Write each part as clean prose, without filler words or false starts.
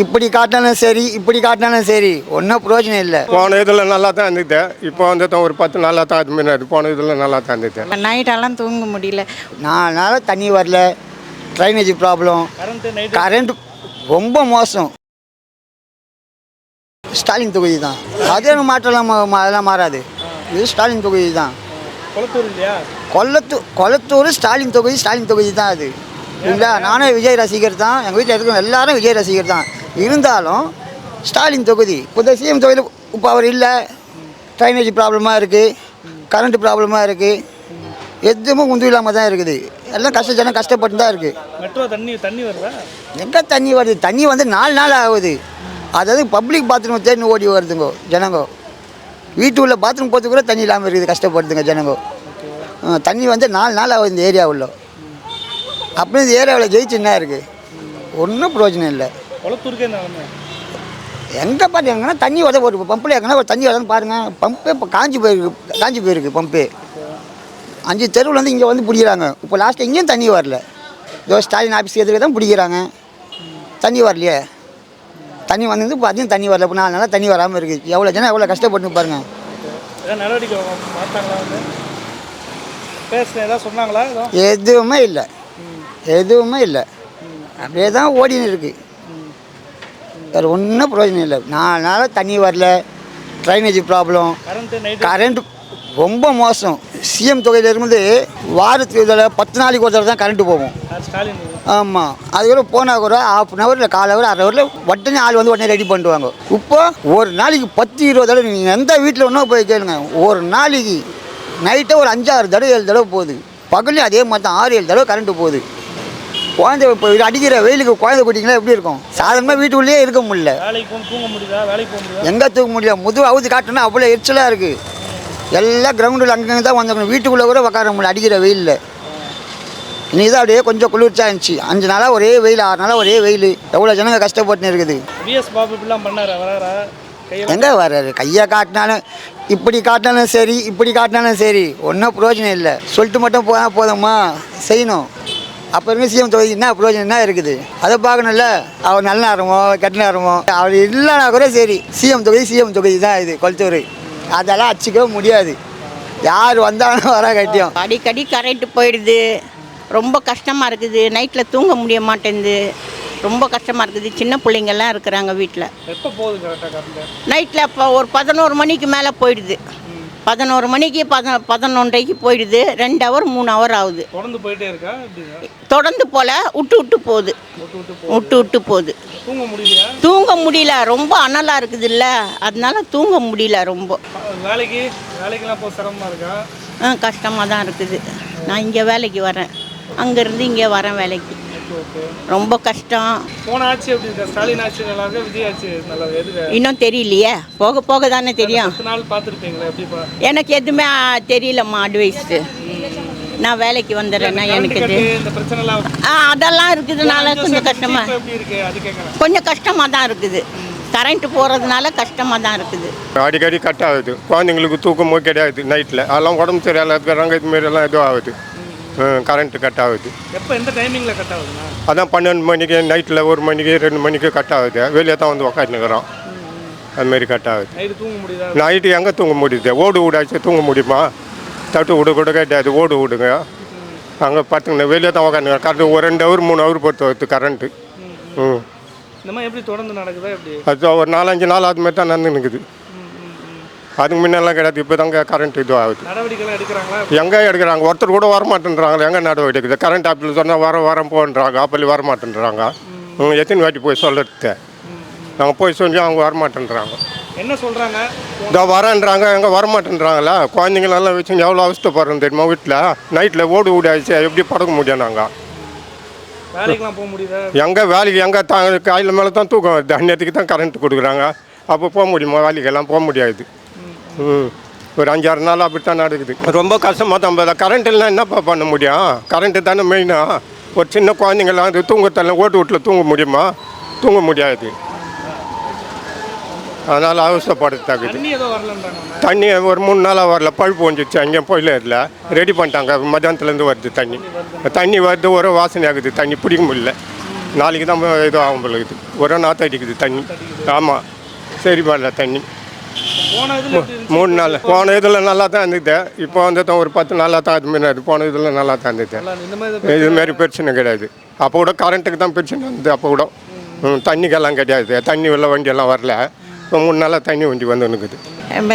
இப்படி காட்டினாலும் சரி இப்படி காட்டினாலும் சரி ஒன்றும் பிரயோஜனம் இல்லை. போன இதில் நல்லா தான் இருந்துது. இப்போ வந்து ஒரு 10 நாளாக தான் அது முன்னாடி போன இதில் நல்லா தான் இருந்துது. நைட்டெல்லாம் தூங்க முடியல. 4 நாள் தண்ணி வரல, ட்ரைனேஜ் ப்ராப்ளம், கரண்ட் ரொம்ப மோசம். ஸ்டாலின் தொகுதி தான். அதே மாற்றலாம் அதெல்லாம் மாறாது. இது ஸ்டாலின் தொகுதி தான். கொளத்தூர் ஸ்டாலின் தொகுதி தான் அது. இல்லைங்களா? நானே விஜய் ரசிகர் தான். எங்கள் வீட்டில் இருக்கிற எல்லாரும் விஜய் ரசிகர் தான். இருந்தாலும் ஸ்டாலின் தொகுதி இப்போ சிஎம் தொகுதியில் இப்போ அவர் இல்லை. ட்ரைனேஜ் ப்ராப்ளமாக இருக்குது, கரண்ட் ப்ராப்ளமாக இருக்குது, எதுவுமே உந்து இல்லாமல் தான் இருக்குது. எல்லாம் ஜனம் கஷ்டப்பட்டு தான் இருக்குது. மெட்ரோ தண்ணி வருதா? எங்கே தண்ணி வருது? தண்ணி வந்து 4 நாள் ஆகுது. அதாவது பப்ளிக் பாத்ரூம் தேடி ஓடி வருதுங்கோ ஜனங்கோ. வீட்டு உள்ள பாத்ரூம் போகிறது கூட தண்ணி இல்லாமல் இருக்குது, கஷ்டப்படுதுங்க ஜனங்கோ. தண்ணி வந்து 4 நாள் ஆகுது இந்த ஏரியாவில். அப்படி இந்த ஏரியாவில் ஜெயிச்சு என்ன இருக்குது? ஒன்றும் பிரயோஜனம் இல்லை. எங்கே பாட்டு எங்கன்னா தண்ணி உதவ ஒரு பம்பில் எங்கன்னா ஒரு தண்ணி உதன்னு பாருங்கள். பம்பே இப்போ காஞ்சி போயிருக்கு பம்பே. 5 தெருவில் வந்து இங்கே வந்து பிடிக்கிறாங்க. இப்போ லாஸ்ட்டு இங்கேயும் தண்ணி வரல. இதோ ஸ்டாலின் ஆஃபீஸ் எதிர்க்க தான் பிடிக்கிறாங்க. தண்ணி வரலையே. தண்ணி வந்து இப்போ அதையும் தண்ணி வரல. இப்போ 4 நாளாக தண்ணி வராமல் இருக்குது. எவ்வளோ ஜனம் எவ்வளோ கஷ்டப்பட்டு பாருங்கள். எதுவுமே இல்லை. அப்படியே தான் ஓடின்னு இருக்குது. வேறு ஒன்றும் பிரயோஜனம் இல்லை. 4 நாளாக தண்ணி வரல, ட்ரைனேஜ் ப்ராப்ளம், கரண்ட் ரொம்ப மோசம். சிஎம் தொகையிலிருந்து வாரத்துக்கு இதில் 10 நாளைக்கு ஒரு தடவை தான் கரண்ட்டு போகும். ஆமாம், அதுக்கப்புறம் போனால் கூட 1/2 ஹவர் இல்லை 1/4 ஹவர் 1/2 ஹவரில் உடனே ஆள் வந்து உடனே ரெடி பண்ணுவாங்க. இப்போ ஒரு நாளைக்கு 10-20 தடவை நீங்கள் எந்த வீட்டில் ஒன்றும் போய் கேளுங்க. ஒரு நாளைக்கு நைட்டை ஒரு 5-6 தடவை 7 தடவை போகுது. பகல்லையும் அதே மாதிரி தான் 6-7 தடவை கரண்ட்டு போகுது. குழந்தை இப்போ அடிக்கிற வெயிலுக்கு குழந்தை குட்டிங்களா எப்படி இருக்கும்? சாதாரணமாக வீட்டுக்குள்ளேயே இருக்க முடியல. எங்கே தூங்க முடியல? முதுகு அவுத்து காட்டினா அவ்வளோ எரிச்சலாக இருக்குது. எல்லாம் கிரவுண்டில் அங்கங்கே தான் வந்துக்கணும். வீட்டுக்குள்ளே கூட உட்கார முடியல அடிக்கிற வெயிலில். இன்றைக்கி தான் அப்படியே கொஞ்சம் குளிர்ச்சியாக இருந்துச்சு. 5 நாளாக ஒரே வெயில், 6 நாளாக ஒரே வெயில். எவ்வளோ ஜனங்க கஷ்டப்பட்டுன்னு இருக்குது. எங்கே வர்றாரு? கையை காட்டினாலும் இப்படி காட்டினாலும் சரி இப்படி காட்டினாலும் சரி ஒன்றும் பிரயோஜனம் இல்லை. சொல்லிட்டு மட்டும் போனால் போதுமா? செய்யணும். அப்போ இருக்க சிஎம் தொகுதி என்ன பிரயோஜனம் என்ன இருக்குது? அதை பார்க்கணும்ல. அவர் நல்ல நேரமோ கெட்ட நேரமோ அவர் இல்லைனா கூட சரி, சிஎம் தொகுதி தான் இது கொளத்தூர். அதெல்லாம் அடிச்சிக்கவே முடியாது. யார் வந்தாலும் வர கட்டியும். அடிக்கடி கரண்ட்டு போயிடுது. ரொம்ப கஷ்டமாக இருக்குது. நைட்டில் தூங்க முடிய மாட்டேங்குது. ரொம்ப கஷ்டமாக இருக்குது. சின்ன பிள்ளைங்கள்லாம் இருக்கிறாங்க வீட்டில். எப்போ போகுது கரெக்டாக கரண்ட்? நைட்டில் இப்போ ஒரு 11 மணிக்கு மேலே போயிடுது. 11 மணிக்கு 11:30க்கு போயிடுது. 2 ஹவர் 3 ஹவர் ஆகுது. தொடர்ந்து போயிட்டே இருக்கா? தொடர்ந்து போல விட்டு போகுது. விட்டு போகுது. தூங்க முடியல. ரொம்ப அனலாக இருக்குது இல்லை, அதனால தூங்க முடியல. ரொம்ப வேலைக்கெல்லாம் போக சிரமமாக இருக்கா? கஷ்டமாக தான் இருக்குது. நான் இங்கே வேலைக்கு வரேன், அங்கேருந்து இங்கே வரேன் வேலைக்கு. ரொம்ப கஷ்டம். போன ஆட்சி எப்படி இருக்கா? ஸ்டாலின் ஆட்சி நல்லா இருக்கா, விஜய் ஆட்சி நல்லா இருக்கா? இன்னும் தெரியலையே, போக போக தானே தெரியும். நாள் பார்த்துருப்பீங்களா? எப்படிப்பா? எனக்கு எதுவுமே தெரியலம்மா. அட்வைஸு நான் வேலைக்கு வந்துடுறேன்னா எனக்கு அதெல்லாம் இருக்குதுனால கொஞ்சம் கஷ்டமாக தான் இருக்குது. கரண்ட்டு போகிறதுனால கஷ்டமாக தான் இருக்குது. அடிக்கடி கட் ஆகுது. குழந்தைங்களுக்கு தூக்கமும் கிடையாது. நைட்டில் அதெல்லாம் உடம்பு சரியில்லை இருக்கிறாங்க. இதுமாரிலாம் எதுவும் ஆகுது. கரண்ட்டு கட் ஆகுது. எப்போ எந்த டைமிங்கில் கட் ஆகுதுண்ணா? அதான் 12 மணிக்கு, நைட்டில் 1 மணிக்கு 2 மணிக்கு கட் ஆகுது. வெளியே தான் வந்து உக்காந்துக்கிறோம். அதுமாரி கட் ஆகுது. நைட்டு எங்கே தூங்க முடியுது? ஓடு வீடாச்சு தூங்க முடியுமா? தட்டு விடு கூட கிடையாது. ஓடு விடுங்க. அங்கே பார்த்துங்க வெளியே தான் உக்காந்துங்க. கரண்ட்டு ஒரு 2 ஹவர் 3 ஹவர் பொறுத்து வருது கரண்ட்டு. இந்த மாதிரி எப்படி தொடர்ந்து நடக்குதா? எப்படி அது ஒரு 4-5 நாள் அதுமாரி தான் நடந்து நிற்குது. அதுக்கு முன்னெல்லாம் கிடையாது. இப்போ தாங்க கரண்ட் இது ஆகுது. நடவடிக்கைலாம் எடுக்கிறாங்களா? எங்கே எடுக்கிறாங்க? ஒருத்தர் கூட வரமாட்டேன்றாங்க. எங்கே நடவடிக்கை? கரண்ட் ஆஃபீஸில் சொன்னால் வரம் போன்றாங்க. அப்படி வரமாட்டேன்றாங்க. எத்தனை வாட்டி போய் சொல்கிறது? நாங்கள் போய் சொல்லி அவங்க வரமாட்டேன்றாங்க. என்ன சொல்கிறாங்க? இதோ வரேன்றாங்க. எங்கே வரமாட்டேன்றாங்களா? குழந்தைங்களெல்லாம் வச்சு எவ்வளோ அவஸ்தப்படுறோம் தெரியுமா? வீட்டில் நைட்டில் ஓடு வீடாச்சு எப்படி படுக்க முடியும்? நாங்கள் வேலைக்கெலாம் போக முடியுதா? எங்கே வேலைக்கு எங்கே காலையில் மேலே தான் தூக்கம் வருது. அந்நேரத்துக்கு தான் கரண்ட் கொடுக்குறாங்க. அப்போ போக முடியுமா? வேலைக்கெல்லாம் போக முடியாது. ஒரு 5-6 நாள் அப்படித்தான் நடக்குது. ரொம்ப கஷ்டமாக தான். கரண்ட் இல்லைனா என்னப்பா பண்ண முடியும்? கரண்ட்டு தானே மெயினாக. ஒரு சின்ன குழந்தைங்களாம் அது தூங்கத்தெல்லாம் ஓட்டு வீட்டில் தூங்க முடியுமா? தூங்க முடியாது. அதனால் அவசரப்படுத்தாக்குது. தண்ணி ஒரு 3 நாளாக வரல. பழுப்பு வந்துச்சு. அங்கேயும் போயில இல்லை, ரெடி பண்ணிட்டாங்க. மத்தியானத்துலேருந்து வருது தண்ணி வருது. ஒரு வாசனை ஆகுது. தண்ணி பிடிக்க முடியல. நாளைக்கு தான் இது ஆகும் போல இருக்குது. ஒரே நாற்று அடிக்குது தண்ணி. ஆமாம், சரி பண்ணல தண்ணி. போன இதில் எப்படி இருந்துச்சு? 3 நாள் போன இதில் நல்லா தான் இருந்தது. இப்போ வந்து தான் ஒரு 10 நாளாக தான் அது முன்னாடி போன இதில் நல்லா தான் இருந்தது. நல்லா இந்த மாதிரி இதுமாரி பிரச்சனை கிடையாது. அப்போ கூட கரண்ட்டுக்கு தான் பிரச்சனை இருந்தது. அப்போ கூட தண்ணிக்கெல்லாம் கிடையாது. தண்ணி உள்ள வண்டியெல்லாம் வரல. இப்போ 3 நாளாக தண்ணி வண்டி வந்து நிற்குது.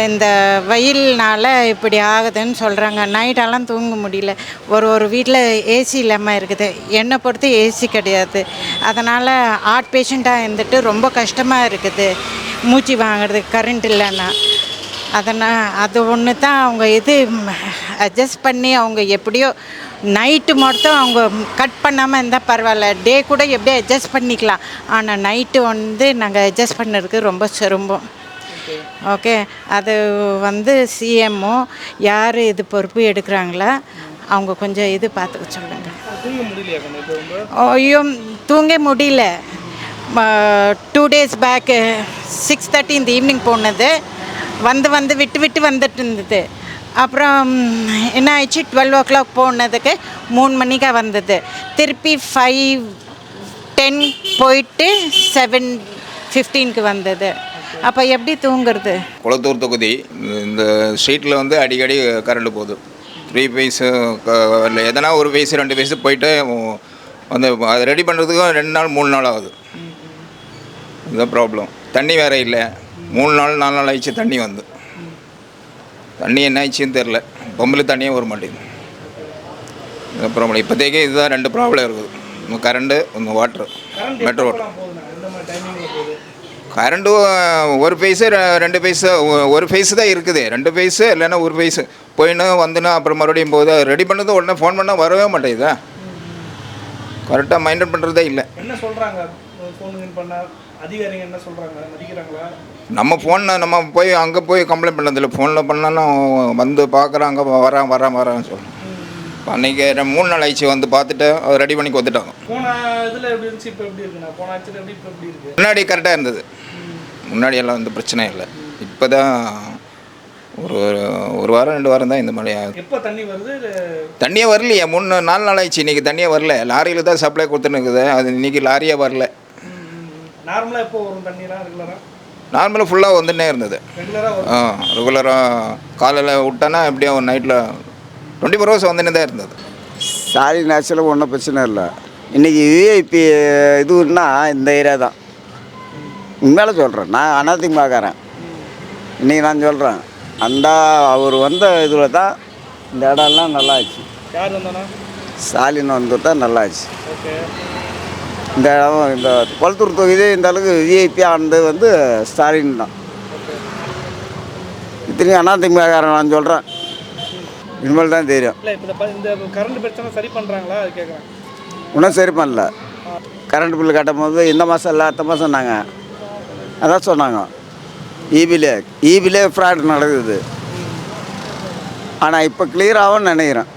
இந்த வெயில்னால இப்படி ஆகுதுன்னு சொல்கிறாங்க. நைட்டெல்லாம் தூங்க முடியல. ஒரு வீட்டில் ஏசி இல்லாமல் இருக்குது. என்னை பொறுத்து ஏசி கிடையாது. அதனால் ஹார்ட் பேஷண்ட்டாக இருந்துட்டு ரொம்ப கஷ்டமாக இருக்குது மூச்சு வாங்குறது கரண்ட் இல்லைன்னா. அது ஒன்று தான் அவங்க அட்ஜஸ்ட் பண்ணி அவங்க எப்படியோ நைட்டு மட்டும் அவங்க கட் பண்ணாமல் இருந்தால் பரவாயில்ல. டே கூட எப்படியோ அட்ஜஸ்ட் பண்ணிக்கலாம். ஆனால் நைட்டு நாங்கள் அட்ஜஸ்ட் பண்ணுறதுக்கு ரொம்ப சிரமம். ஓகே, அது சிஎம்ஓ யார் இது பொறுப்பு எடுக்கிறாங்களா அவங்க கொஞ்சம் பார்த்துக்க சொல்லுங்கள். தூங்க முடியலையா இப்போ ரொம்ப? ஐயோ, தூங்க முடியல. 2 days பேக்கு 6:30 இந்த ஈவினிங் போனது விட்டு வந்துட்டு இருந்தது. அப்புறம் என்ன ஆயிடுச்சு, 12 o'clock போனதுக்கு 3 மணிக்கு வந்தது. திருப்பி 5:10 போயிட்டு 7:15 வந்தது. அப்போ எப்படி தூங்குறது? குளத்தூர் தொகுதி இந்த ஸ்ட்ரீட்டில் அடிக்கடி கரண்ட் போகுது. 3 phase இல்லை, எதனா ஒரு phase 2 phase போயிட்டு அதை ரெடி பண்ணுறதுக்கும் 2 நாள் 3 நாள் ஆகுது. இதுதான் ப்ராப்ளம். தண்ணி வேறு இல்லை. 3 நாள் 4 நாள் ஆயிடுச்சு தண்ணி தண்ணி என்ன ஆயிடுச்சுன்னு தெரில. பொம்பளை தண்ணியே வர மாட்டேங்குது. இதுதான் ப்ராப்ளம். இப்போதைக்கு இதுதான் 2 ப்ராப்ளம் இருக்குது. இன்னும் கரண்ட்டு, இன்னும் வாட்ரு, மெட்ரோ வாட்டர். கரண்ட்டு ஒரு ஃபேஸு 2 ஃபேஸு, ஒரு ஃபேஸு தான் இருக்குது. 2 ஃபேஸு இல்லைன்னா ஒரு ஃபேஸு போயின்னு வந்துன்னு அப்புறம் மறுபடியும் போகுது. ரெடி பண்ணது உடனே ஃபோன் பண்ணால் வரவே மாட்டேங்குதா. கரெக்டாக மைண்டன் பண்ணுறதே இல்லை. என்ன சொல்கிறாங்க ஃபோன் பண்ணால்? அதிகாரிங்க என்ன சொல்கிறாங்க? மதிக்கிறாங்களா? நம்ம அங்கே போய் கம்ப்ளைண்ட் பண்ணதில்லை. ஃபோனில் பண்ணாலும் பார்க்குறாங்க, வரான்னு சொல்லணும். அன்றைக்கி 3 நாள் ஆயிடுச்சு பார்த்துட்டு அதை ரெடி பண்ணி கொடுத்துட்டாங்க. போன இதில் எப்படி இருந்துச்சு, இப்போ எப்படி இருக்குண்ணா? போன ஆட்சியில் எப்படி இருக்குது? முன்னாடி கரெக்டாக இருந்தது. முன்னாடி எல்லாம் பிரச்சனை இல்லை. இப்போ தான் ஒரு வாரம் 2 வாரம் தான் இந்த மாதிரி ஆகுது. எப்போ தண்ணி வருது? தண்ணியே வரலையே. 4 நாள் ஆயிடுச்சு. இன்றைக்கி தண்ணியே வரல. லாரியில் தான் சப்ளை கொடுத்துன்னு இருக்குது. அது இன்றைக்கி லாரியே வரல. நார்மலாக எப்போ வரும் தண்ணிலாம்? ரெகுலராக நார்மலாக ஃபுல்லாக வந்துன்னே இருந்தது. ரெகுலராக காலையில் விட்டானா எப்படியும் ஒரு நைட்டில் 24 hours வந்துன்னே தான் இருந்தது. சாரி நேச்சுரல் ஒன்றும் பிரச்சனை இல்லை. இன்றைக்கி விஐபி இதுன்னா இந்த ஏரியா தான். உண்மையில சொல்கிறேன். நான் அதிமுககாரன். இன்றைக்கி நான் சொல்கிறேன், அவர் இதில் தான் இந்த இடம்லாம் நல்லா ஆச்சு. யார் வந்தானா? ஸ்டாலின் தான் நல்லா ஆச்சு. ஓகே. இந்த இடம் இந்த குளத்தூர் தொகுதி இந்த அளவுக்கு விஐபி ஆனது ஸ்டாலின் தான். இத்தனையும் அதிமுககாரன் நான் சொல்கிறேன். இனிமேல் தான் தெரியும். இல்லை, இப்போ இந்த கரண்ட் பிரச்சனை சரி பண்ணுறாங்களா அது கேட்குறேன். இன்னும் சரி பண்ணல. கரண்ட் பில்லு கட்டும் போது இந்த மாதம் இல்லை அடுத்த மாதம் நாங்கள் அதான் சொன்னாங்க. ஈபிலே ஃப்ராட் நடக்குது. ஆனால் இப்போ கிளியர் ஆகும்னு நினைக்கிறேன்.